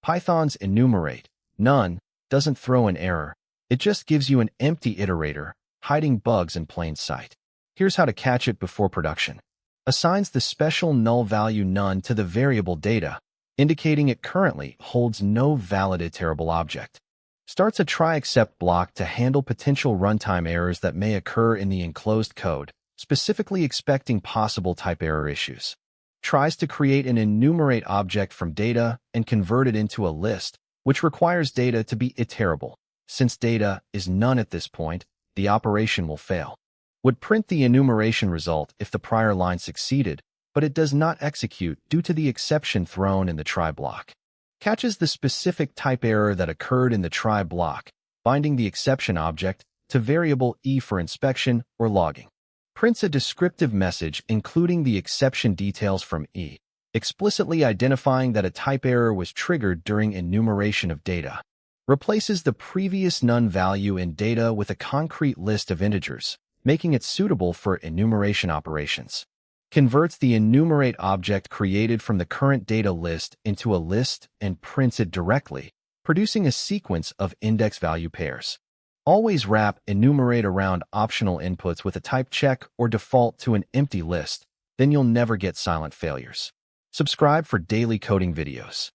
Python's enumerate, none, doesn't throw an error. It just gives you an empty iterator, hiding bugs in plain sight. Here's how to catch it before production. Assigns the special null value none to the variable data, indicating it currently holds no valid iterable object. Starts a try-except block to handle potential runtime errors that may occur in the enclosed code, specifically expecting possible type error issues. Tries to create an enumerate object from data and convert it into a list, which requires data to be iterable. Since data is none at this point, the operation will fail. Would print the enumeration result if the prior line succeeded, but it does not execute due to the exception thrown in the try block. Catches the specific type error that occurred in the try block, binding the exception object to variable e for inspection or logging. Prints a descriptive message including the exception details from e, explicitly identifying that a type error was triggered during enumeration of data. Replaces the previous none value in data with a concrete list of integers, making it suitable for enumeration operations. Converts the enumerate object created from the current data list into a list and prints it directly, producing a sequence of index value pairs. Always wrap enumerate around optional inputs with a type check or default to an empty list, then you'll never get silent failures. Subscribe for daily coding videos.